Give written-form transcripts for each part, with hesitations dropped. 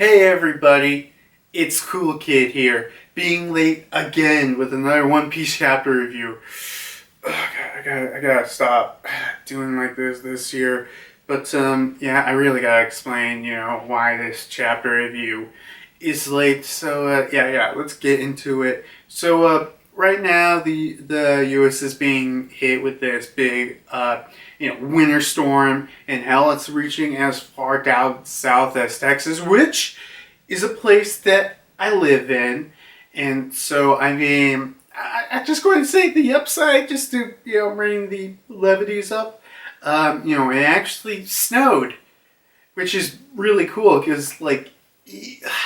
Hey everybody, it's Cool Kid here, being late again with another One Piece chapter review. Ugh, I gotta stop doing like this year. But yeah, I really gotta explain, why this chapter review is late. So yeah, let's get into it. So right now the U.S. is being hit with this big winter storm, and hell, it's reaching as far down south as Texas, which is a place that I live in. And so, I mean, I just going to say the upside, just to bring the levities up. It actually snowed, which is really cool because, like,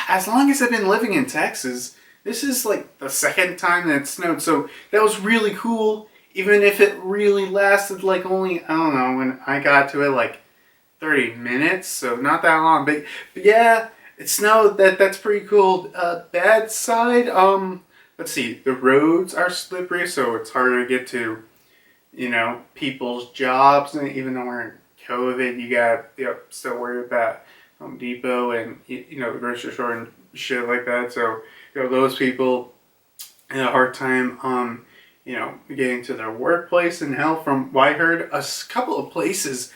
as long as I've been living in Texas, this is like the second time that it snowed. So that was really cool, even if it really lasted like only, I don't know, when I got to it, like 30 minutes, so not that long. But yeah, it snowed. That's pretty cool. Bad side, let's see, the roads are slippery, so it's harder to get to, people's jobs. And even though we're in COVID, you got still worry about Home Depot and the grocery store and shit like that. So those people had a hard time getting to their workplace. And hell, from what I heard, a couple of places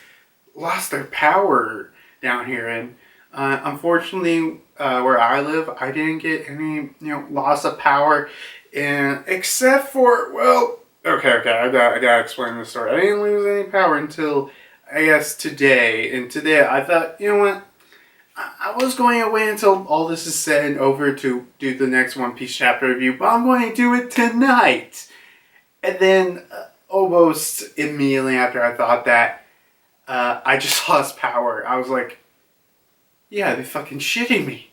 lost their power down here. And unfortunately, where I live, I didn't get any loss of power, and except for, well, okay, I gotta explain the story. I didn't lose any power until, I guess, today. And today I thought, you know what, I was going to wait until all this is said and over to do the next One Piece chapter review, but I'm going to do it tonight. And then almost immediately after I thought that, I just lost power. I was like, yeah, they're fucking shitting me.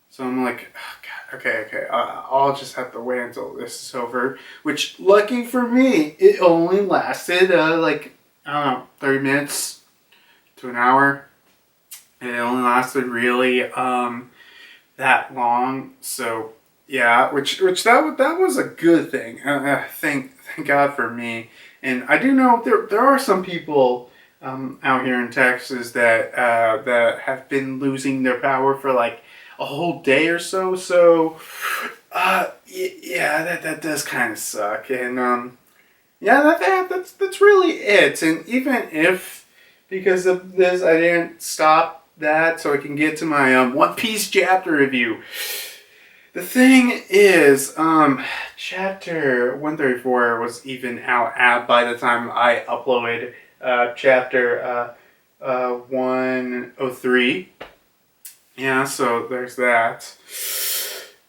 So I'm like, oh God, okay. I'll just have to wait until this is over. Which, lucky for me, it only lasted like, I don't know, 30 minutes to an hour. And it only lasted really that long. So yeah, which that was a good thing. Thank God for me. And I do know there are some people out here in Texas that have been losing their power for like a whole day or so. So yeah, that does kind of suck. And yeah, that's really it. And even if because of this I didn't stop that so I can get to my One Piece chapter review. The thing is, chapter 134 was even out by the time I uploaded chapter 103. Yeah, so there's that.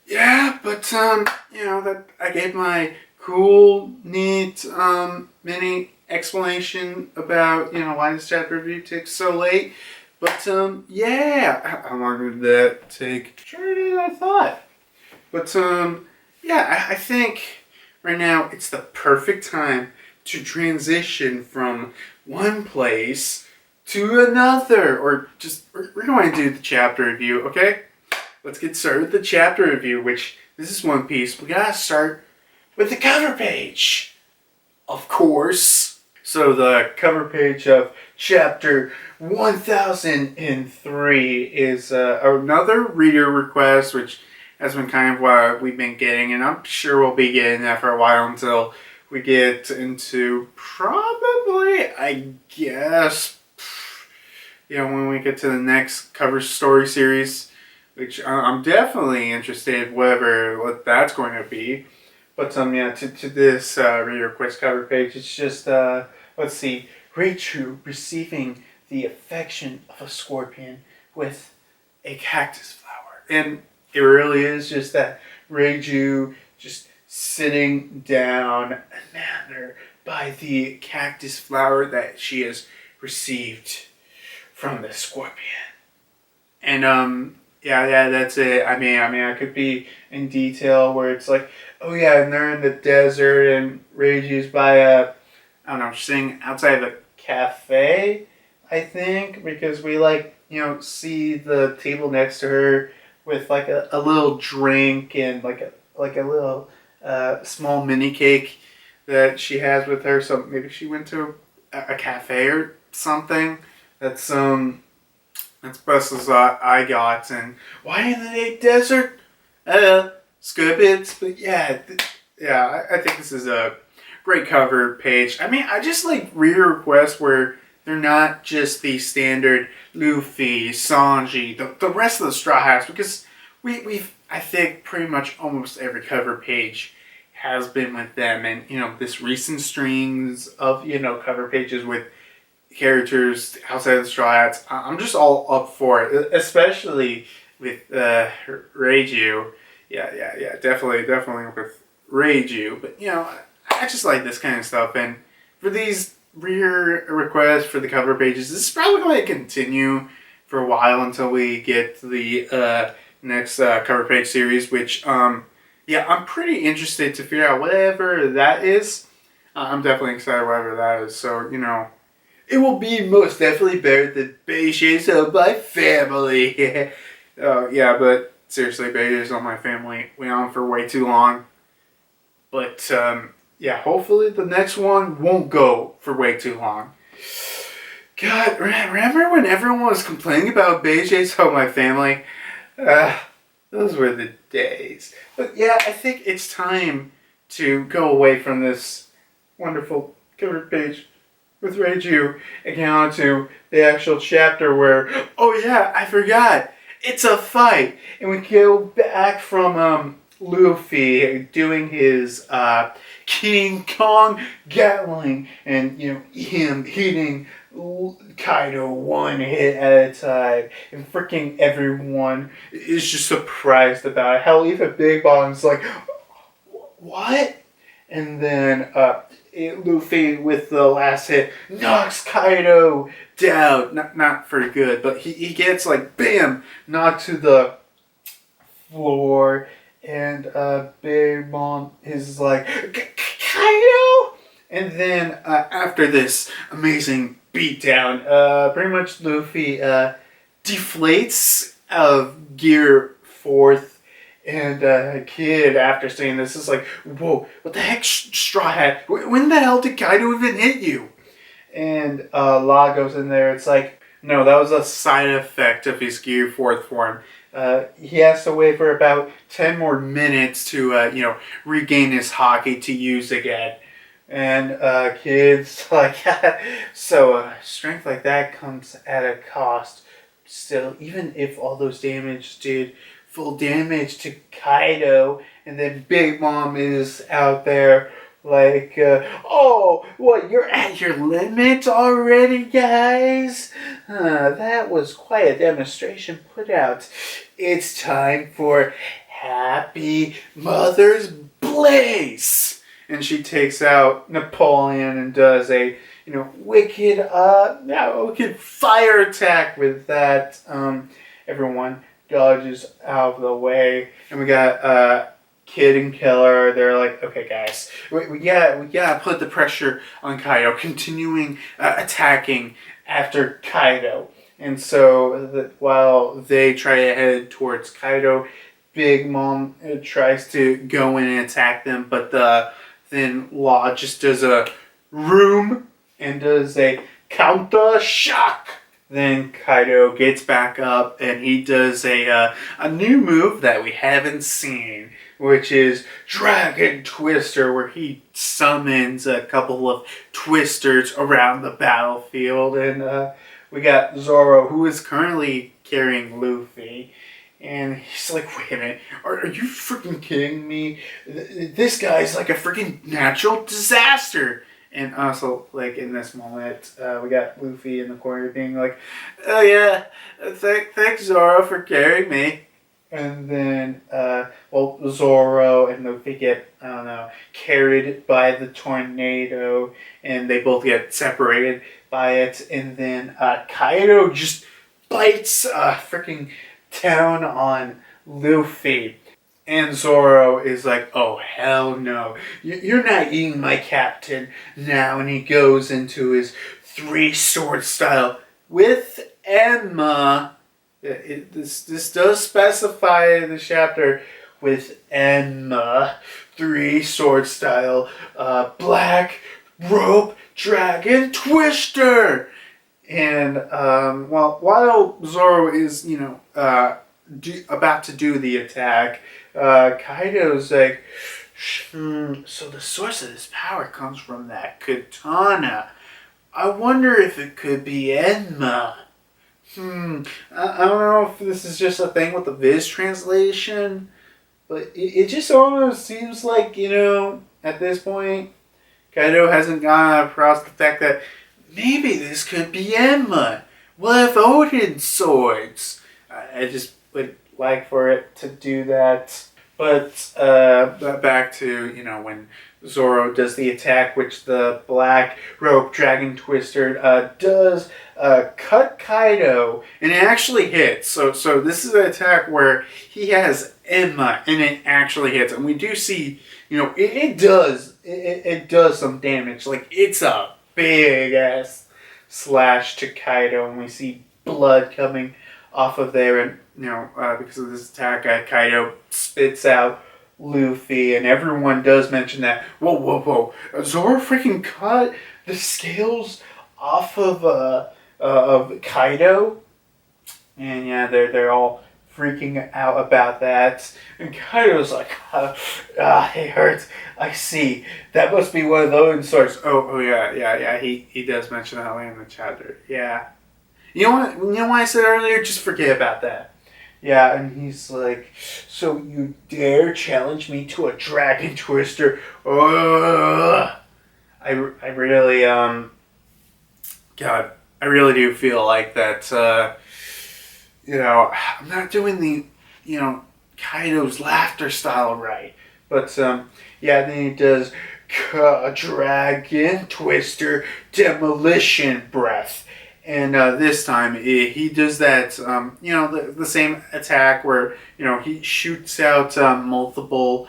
Yeah, but that I gave my cool, neat mini explanation about why this chapter review takes so late. But yeah, how long did that take? Shorter than I thought. But yeah, I think right now it's the perfect time to transition from one place to another, or just we're going to do the chapter review. Okay, let's get started with the chapter review. Which this is One Piece. We gotta start with the cover page, of course. So the cover page of chapter 1003 is another reader request, which has been kind of what we've been getting, and I'm sure we'll be getting that for a while until we get into probably, I guess, when we get to the next cover story series, which I'm definitely interested in what that's going to be. But yeah, to this reader request cover page, it's just let's see, Reichu receiving the affection of a scorpion with a cactus flower. And it really is just that Reichu just sitting down enamored by the cactus flower that she has received from the scorpion. And yeah, that's it. I mean, I could be in detail where it's like, oh yeah, and they're in the desert and Reichu's by a, I don't know, sitting outside of a cafe, I think, because we see the table next to her with like a little drink and like a little small mini cake that she has with her. So maybe she went to a cafe or something. That's That's best as I got. And why in the desert? Scubbits. But yeah, yeah, I think this is a great cover page. I mean, I just like reader requests where they're not just the standard Luffy, Sanji, the rest of the Straw Hats, because we've, I think, pretty much almost every cover page has been with them. And, you know, this recent strings of, you know, cover pages with characters outside of the Straw Hats, I'm just all up for it, especially with Reiju. Yeah, definitely with Reiju. But, you know, I just like this kind of stuff. And for these reader requests for the cover pages, this is probably going to continue for a while until we get to the next cover page series, which, yeah, I'm pretty interested to figure out whatever that is. I'm definitely excited whatever that is. So, you know, it will be most definitely better than Beijing's of my family. Yeah, but seriously, Beijing's on my family went on for way too long. But, yeah, hopefully the next one won't go for way too long. God, remember when everyone was complaining about Beijing's of my family? Those were the days. But yeah, I think it's time to go away from this wonderful cover page with Reiju and get on to the actual chapter where, oh yeah, I forgot, it's a fight. And we go back from Luffy doing his King Kong Gatling and, you know, him hitting Kaido one hit at a time, and freaking everyone is just surprised about it. Hell, even Big Bong's like, what? And then Luffy with the last hit knocks Kaido down. Not for good, but he gets like bam knocked to the floor, and Big Mom is like Kaido. And then after this amazing beatdown, pretty much Luffy deflates out of gear fourth. And Kid, after seeing this, is like, whoa, what the heck, Straw Hat? When the hell did Kaido even hit you? And Law goes in there. It's like, no, that was a side effect of his gear fourth form. He has to wait for about 10 more minutes to, you know, regain his Haki to use again. And Kid's like, so strength like that comes at a cost. Still, even if all those damage did full damage to Kaido, and then Big Mom is out there like, oh, what, you're at your limit already, guys? That was quite a demonstration put out. It's time for Happy Mother's Blaze! And she takes out Napoleon and does a, you know, wicked fire attack with that. Everyone dodges out of the way, and we got Kid and Killer. They're like, okay, guys, we gotta put the pressure on Kaido, continuing attacking after Kaido. And so while they try to head towards Kaido, Big Mom tries to go in and attack them, but then Law just does a room and does a counter shock. Then Kaido gets back up and he does a new move that we haven't seen, which is Dragon Twister, where he summons a couple of twisters around the battlefield. And we got Zoro, who is currently carrying Luffy. And he's like, wait a minute, are you freaking kidding me? This guy's like a freaking natural disaster. And also, like, in this moment, we got Luffy in the corner being like, oh yeah, thanks Zoro for carrying me. And then, Zoro and Luffy get, I don't know, carried by the tornado, and they both get separated by it. And then Kaido just bites freaking down on Luffy. And Zoro is like, oh, hell no. You're not eating my captain now. And he goes into his three-sword style with Enma. This does specify in the chapter with Enma. Three-sword style. Black Rope Dragon Twister. And well, while Zoro is about to do the attack, Kaido's like, so the source of this power comes from that katana. I wonder if it could be Enma. I don't know if this is just a thing with the Viz translation, but it just almost seems like, at this point, Kaido hasn't gone across the fact that maybe this could be Enma. What if Odin's swords? I just would like for it to do that. But back to, when Zoro does the attack, which the black rope dragon twister does cut Kaido, and it actually hits. So this is an attack where he has Enma, and it actually hits. And we do see, it does some damage. Like, it's a big ass slash to Kaido, and we see blood coming off of there, and because of this attack, Kaido spits out Luffy, and everyone does mention that. Whoa! Zoro freaking cut the scales off of Kaido, and yeah, they're all freaking out about that. And Kaido's like, it hurts. I see. That must be one of those swords. Oh yeah. He does mention that later in the chapter. Yeah. You know what I said earlier? Just forget about that. Yeah, and he's like, so you dare challenge me to a dragon twister? Ugh. I really, God, I really do feel like that, I'm not doing the, Kaido's laughter style right. But, yeah, then he does dragon twister demolition breath. And this time he does that, the same attack where, he shoots out multiple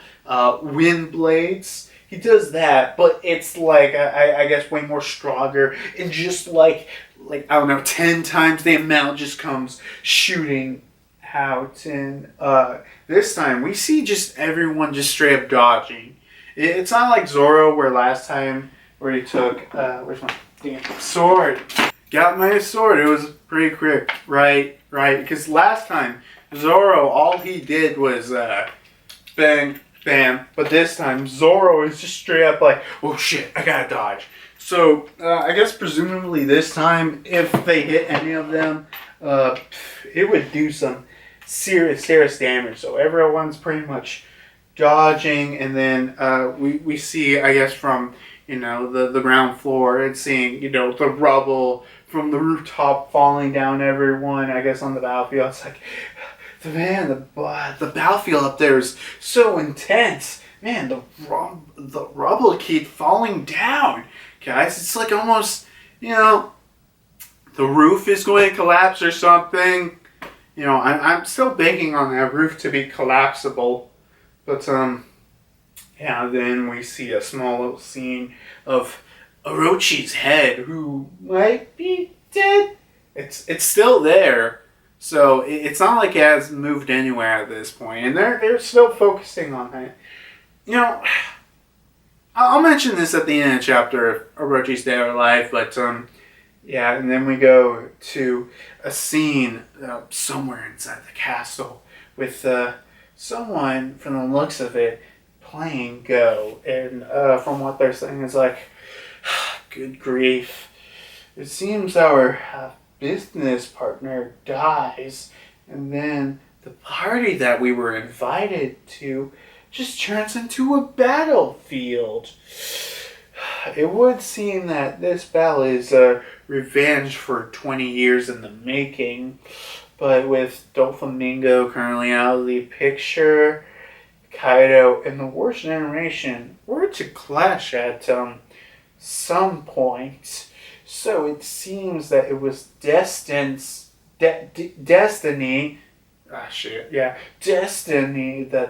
wind blades. He does that, but it's like, I guess, way more stronger. And just like, I don't know, 10 times the amount just comes shooting out. And this time we see just everyone just straight up dodging. It's not like Zoro where last time where he took, where's my damn sword? Got my sword. It was pretty quick, right? Because last time, Zoro, all he did was bang, bam. But this time, Zoro is just straight up like, oh shit, I gotta dodge. So, I guess presumably this time, if they hit any of them, it would do some serious damage. So everyone's pretty much dodging, and then we see, I guess, from the ground floor and seeing the rubble from the rooftop falling down everyone, I guess, on the battlefield. It's like, man, the battlefield up there is so intense. Man, the rubble keep falling down, guys. It's like almost, the roof is going to collapse or something. I'm still banking on that roof to be collapsible. But, yeah, then we see a small little scene of Orochi's head, who might be dead. It's still there, so it's not like it has moved anywhere at this point, and they're still focusing on it. I'll mention this at the end of the chapter if Orochi's dead or alive, but yeah, and then we go to a scene somewhere inside the castle with someone, from the looks of it, playing Go, and from what they're saying, it's like, good grief. It seems our business partner dies, and then the party that we were invited to just turns into a battlefield. It would seem that this battle is a revenge for 20 years in the making, but with Doflamingo currently out of the picture, Kaido and the Worst Generation were to clash at some point. So it seems that it was destiny. Destiny that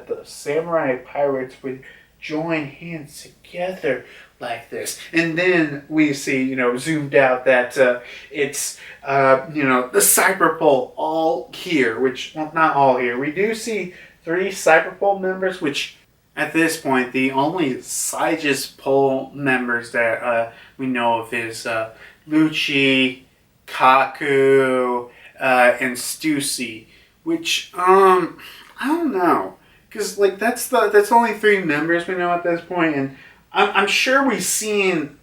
the samurai pirates would join hands together like this. And then we see, zoomed out that it's, the Cyberpole all here, which, well, not all here. We do see 3 Cyberpole members, which at this point, the only Cyges Pole members that we know of is Lucci, Kaku, and Stussy, which I don't know, because like that's only 3 members we know at this point, and I'm sure we've seen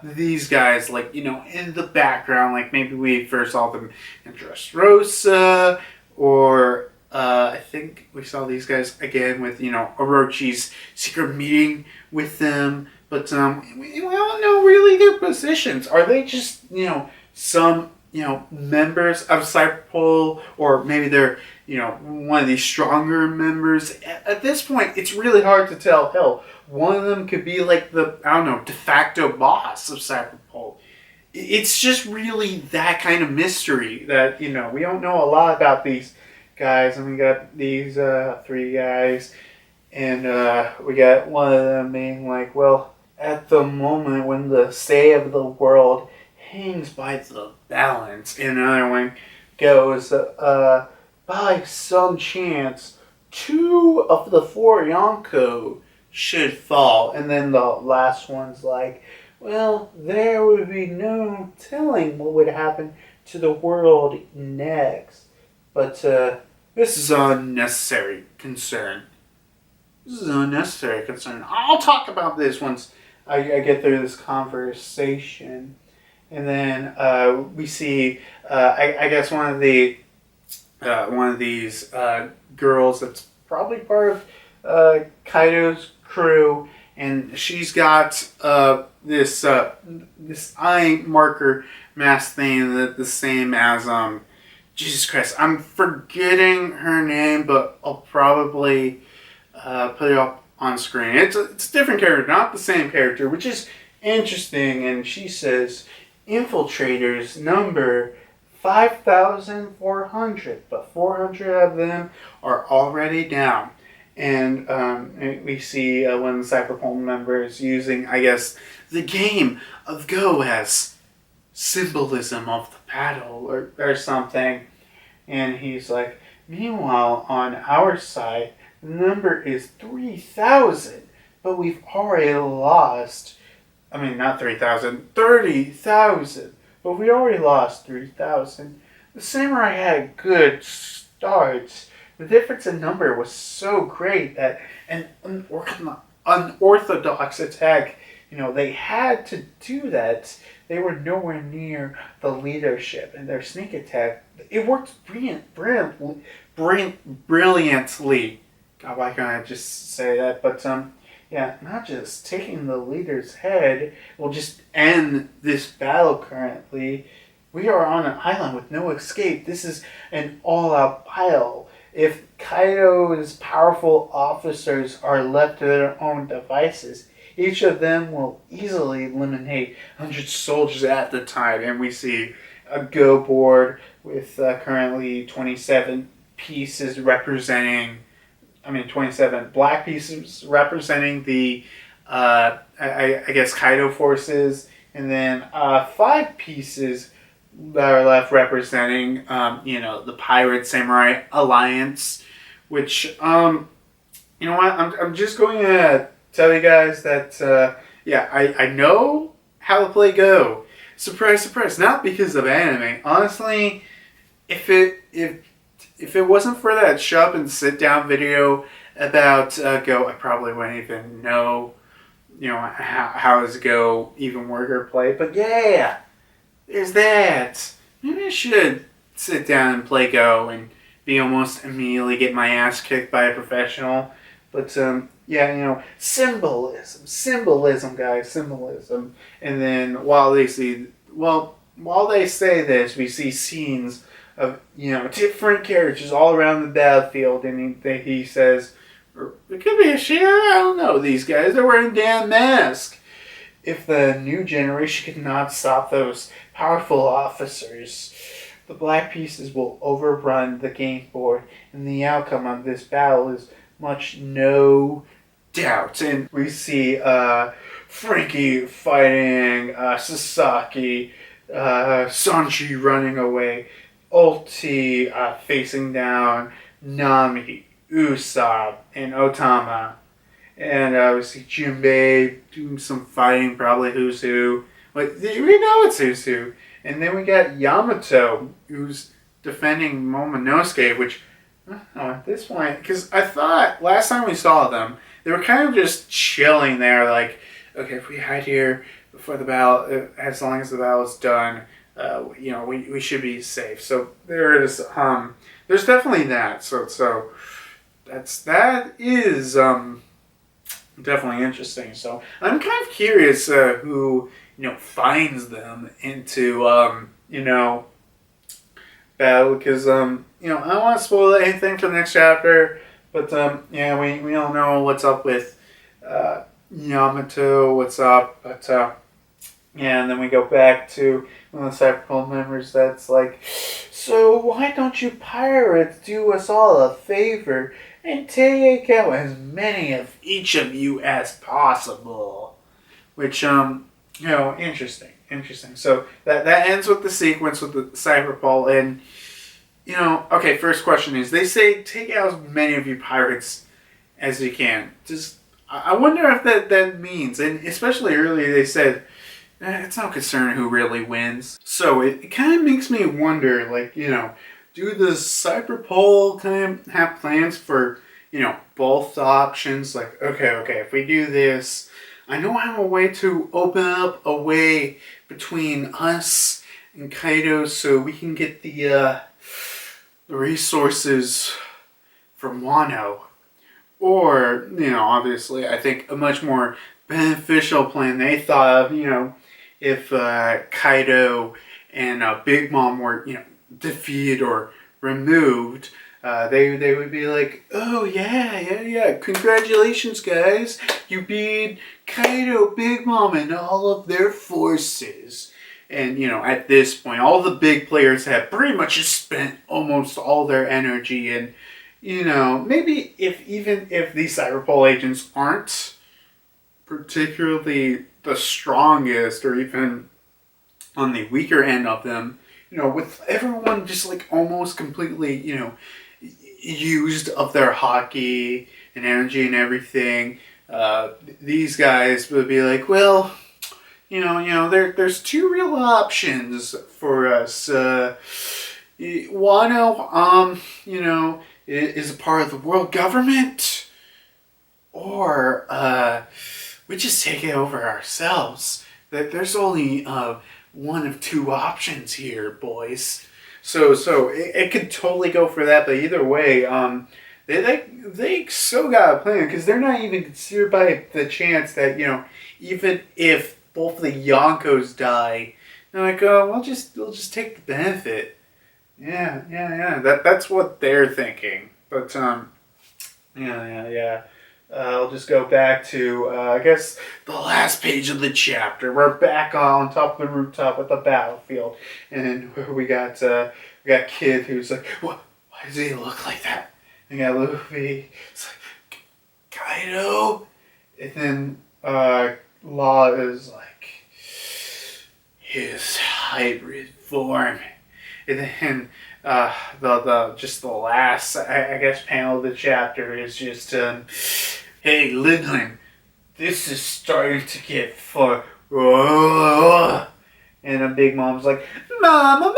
these guys like in the background, like maybe we first saw them in Dressrosa, or I think we saw these guys again with Orochi's secret meeting with them. But we don't know really their positions. Are they just some members of Cyberpol, or maybe they're one of these stronger members? At this point, it's really hard to tell. Hell, one of them could be like the de facto boss of Cyberpol. It's just really that kind of mystery that we don't know a lot about these guys, and we got these 3 guys, and we got one of them being like, well, at the moment when the state of the world hangs by the balance, and another one goes, by some chance, 2 of the 4 Yonko should fall, and then the last one's like, well, there would be no telling what would happen to the world next, but this is an unnecessary concern. This is an unnecessary concern. I'll talk about this once I get through this conversation. And then we see, I guess one of these girls that's probably part of Kaido's crew, and she's got this eye marker mask thing that the same as Jesus Christ, I'm forgetting her name, but I'll probably put it up on screen. It's a different character, not the same character, which is interesting. And she says, infiltrators number 5,400, but 400 of them are already down. And we see one of the Cyberpunk members using, I guess, the game of Go as symbolism of the battle or something. And he's like, meanwhile, on our side, the number is 3,000, but we've already lost, not 3,000, 30,000, but we already lost 3,000. The samurai had a good start. The difference in number was so great that an unorthodox attack, they had to do that. They were nowhere near the leadership, and their sneak attack, it worked brilliantly. God, why can't I just say that? But not just taking the leader's head will just end this battle currently. We are on an island with no escape. This is an all-out battle. If Kaido's powerful officers are left to their own devices, each of them will easily eliminate 100 soldiers at the time. And we see a Go board with currently 27 pieces representing, 27 black pieces representing the, I guess, Kaido forces, and then 5 pieces that are left representing, the Pirate Samurai Alliance, which, you know what, I'm just going to tell you guys that, I know how to play Go. Surprise, surprise. Not because of anime. Honestly, if it wasn't for that shop and sit down video about Go, I probably wouldn't even know, how does Go even work or play. But yeah, there's that. Maybe I should sit down and play Go and be almost immediately get my ass kicked by a professional. But symbolism, guys, symbolism. And then while they say this, we see scenes of different characters all around the battlefield, and he says, it could be a share. I don't know. These guys are wearing damn masks. If the new generation could not stop those powerful officers, the black pieces will overrun the game board, and the outcome of this battle is much no doubt. And we see Frankie fighting Sasaki, Sanji running away, Ulti facing down Nami, Usopp, and Otama. And we see Jinbei doing some fighting, probably who's who. But we know it's who's who. And then we got Yamato, who's defending Momonosuke, which, at this point, because I thought last time we saw them, they were kind of just chilling there, like, okay, if we hide here before the battle, as long as the battle is done, we should be safe. So there is, there's definitely that. So that is definitely interesting. So I'm kind of curious who finds them into battle, because I don't want to spoil anything for the next chapter, but we don't know what's up with Yamato, what's up, but and then we go back to one of the Cyberpunk members that's like, so why don't you pirates do us all a favor and take out as many of each of you as possible? Which, interesting. So that ends with the sequence with the Cyberpunk, and, okay, first question is, they say take out as many of you pirates as you can. Just, I wonder if that means, and especially earlier they said, it's no concern who really wins. So it kind of makes me wonder, like, do the Cyberpunk kind of have plans for, both options? Like, okay, if we do this, I know I have a way to open up a way between us and Kaido so we can get the resources from Wano. Or, obviously, I think a much more beneficial plan they thought of, if Kaido and Big Mom were, defeated or removed, they would be like, oh yeah, congratulations guys, you beat Kaido, Big Mom, and all of their forces. And at this point, all the big players have pretty much just spent almost all their energy, and maybe even if these Cyberpunk agents aren't particularly the strongest, or even on the weaker end of them, with everyone just like almost completely, used of their hockey and energy and everything, these guys would be like, well, there's two real options for us. Wano, is a part of the world government, or we just take it over ourselves. There's only one of two options here, boys. So it could totally go for that, but either way, they so got a plan, because they're not even considered by the chance that, even if both the Yonkos die, they're like, oh, we'll just take the benefit. Yeah. That's what they're thinking. But yeah. I'll just go back to, I guess, the last page of the chapter. We're back on top of the rooftop at the battlefield, and we got Kid, who's like, what? Why does he look like that? And we got Luffy. It's like, Kaido, and then Law is like, his hybrid form, and then the last, I guess, panel of the chapter is just hey, Linlin, this is starting to get fun. And a Big Mom's like, Mama,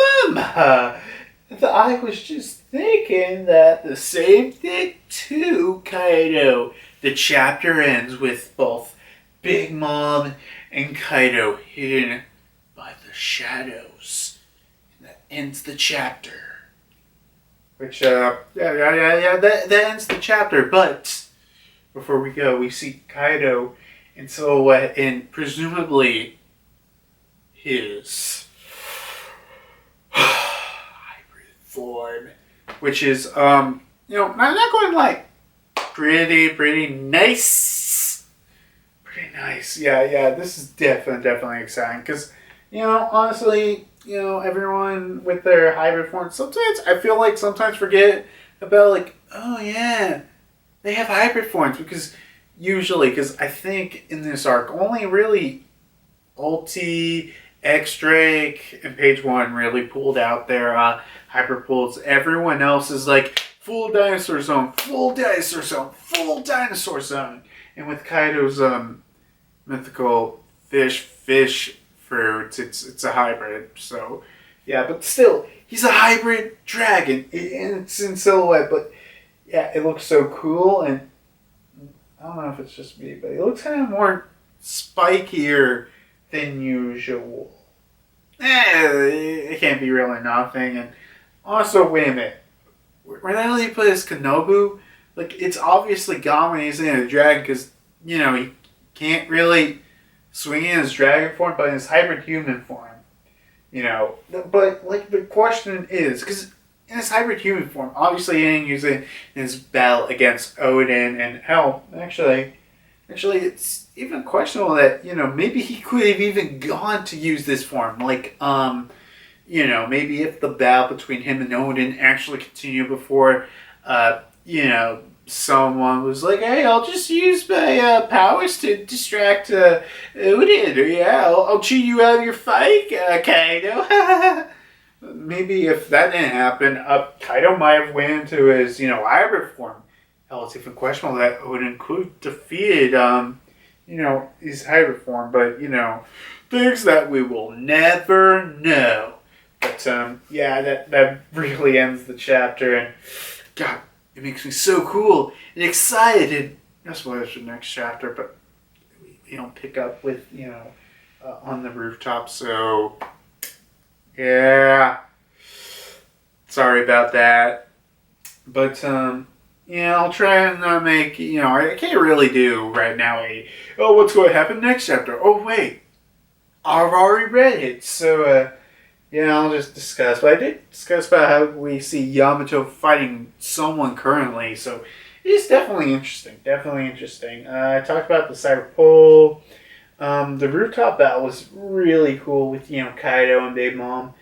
I was just thinking that the same thing too, Kaido. The chapter ends with both Big Mom and Kaido hidden by the shadows. And that ends the chapter. Which, that ends the chapter, but before we go, we see Kaido in silhouette in presumably his hybrid form, which is, not going like pretty nice. Pretty nice. Yeah, this is definitely exciting, because, honestly, everyone with their hybrid form, sometimes I feel like sometimes forget about, like, oh yeah, they have hybrid forms, because I think in this arc, only really Ulti, X-Drake, and Page 1 really pulled out their hybrid pulls. Everyone else is like, full dinosaur zone, full dinosaur zone, full dinosaur zone. And with Kaido's mythical fish fruits. It's a hybrid. So yeah, but still, he's a hybrid dragon, and it's in silhouette. But yeah, it looks so cool, and I don't know if it's just me, but it looks kind of more spikier than usual. It can't be really nothing. And also, wait a minute. Where the hell did he put his Kanobu? Like, it's obviously gone when he's in a dragon because, he can't really swing in his dragon form, but in his hybrid human form. But, like, the question is, because in his hybrid human form, obviously he didn't use it in his battle against Odin, and hell, actually, it's even questionable that, maybe he could have even gone to use this form. Like, maybe if the battle between him and Odin actually continued before, someone was like, hey, I'll just use my powers to distract Odin, or I'll cheat you out of your fight, Kaido. Maybe if that didn't happen, Kaido might have went into his, hybrid form. Hell, it's even questionable that Odin could have defeated, his hybrid form, but, things that we will never know. But, that really ends the chapter, and, God, it makes me so cool and excited. That's why it's the next chapter, but we don't pick up with, on the rooftop, so, yeah. Sorry about that. But, I'll try and not make, I can't really do right now what's going to happen next chapter? Oh, wait. I've already read it, so, I'll just discuss. But I did discuss about how we see Yamato fighting someone currently, so it is definitely interesting. I talked about the Cyber Pole. The rooftop battle was really cool with, Kaido and Big Mom.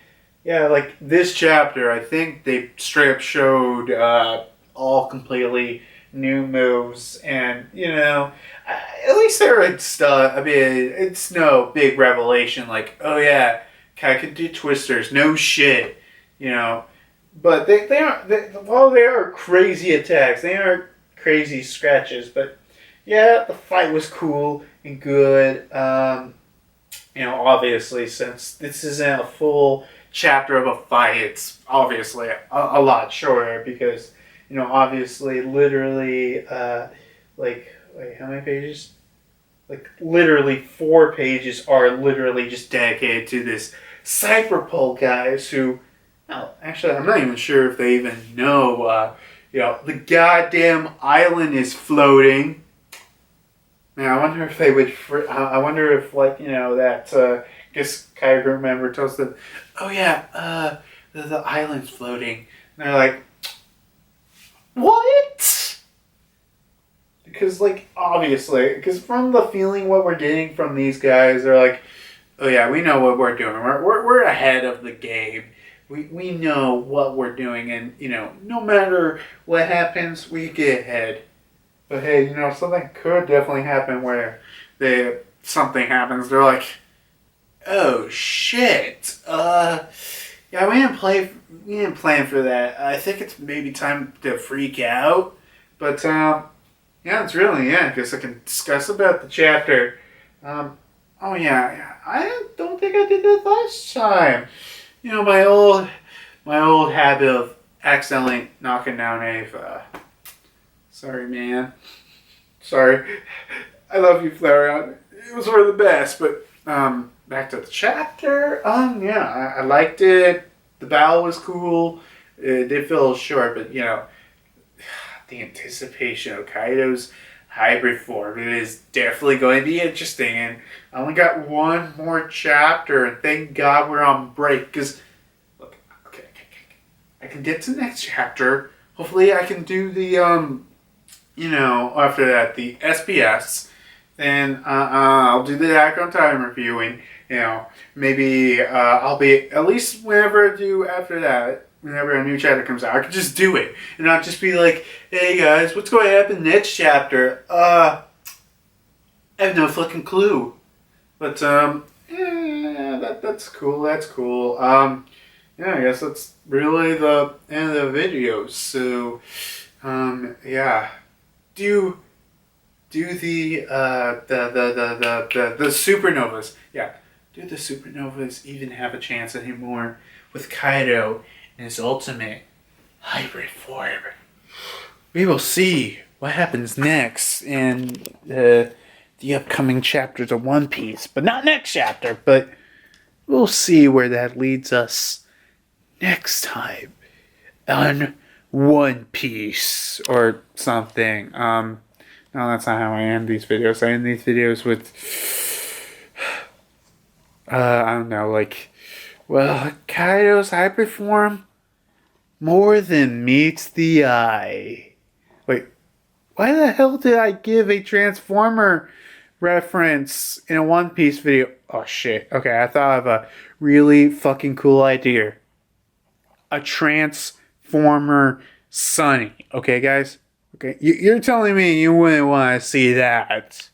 Yeah, like this chapter, I think they straight up showed all completely new moves, and at least they're stuff. I mean, it's no big revelation like, oh yeah, Kai can do twisters, no shit, But they aren't. While they are crazy attacks, they aren't crazy scratches. But yeah, the fight was cool and good. Obviously, since this isn't a full chapter of a fight, it's obviously a lot shorter because, obviously, literally, wait, how many pages? Like, literally 4 pages are literally just dedicated to this Cyberpole guys who, actually, I'm not even sure if they even know, the goddamn island is floating. Now, I wonder if they would, I wonder if, that, guess Kaido group member tells them, oh yeah, the island's floating. And they're like, what? Because, obviously, because from the feeling what we're getting from these guys, they're like, oh yeah, we know what we're doing. We're ahead of the game. We know what we're doing, and, no matter what happens, we get ahead. But hey, something could definitely happen where something happens. They're like, oh shit. Yeah, we didn't plan for that. I think it's maybe time to freak out. But it's really, I guess I can discuss about the chapter. Oh yeah, I don't think I did that last time. My old habit of accidentally knocking down Ava. Sorry, man. Sorry. I love you, Flareon. It was for the best, but back to the chapter. I liked it. The battle was cool. It did feel a little short, but the anticipation of Kaido's hybrid form, it is definitely going to be interesting. And I only got one more chapter, and thank God we're on break. Because, look, okay, I can get to the next chapter. Hopefully, I can do the after that, the SPS. Then I'll do the Attack on Titan review, and maybe I'll be at least whenever I do after that. Whenever a new chapter comes out, I can just do it and not just be like, "Hey guys, what's going to happen next chapter?" I have no fucking clue. But that's cool. That's cool. I guess that's really the end of the video. So, do the supernovas. Yeah, Do the supernovas even have a chance anymore with Kaido in his ultimate hybrid form? We will see what happens next in the upcoming chapters of One Piece. But not next chapter, but we'll see where that leads us next time on One Piece or something. No, that's not how I end these videos. I end these videos with, I don't know, like, well, Kaido's hybrid form more than meets the eye. Wait, why the hell did I give a Transformer reference in a One Piece video? Oh shit. Okay, I thought of a really fucking cool idea. A Transformer Sunny. Okay, guys? Okay, you're telling me you wouldn't want to see that.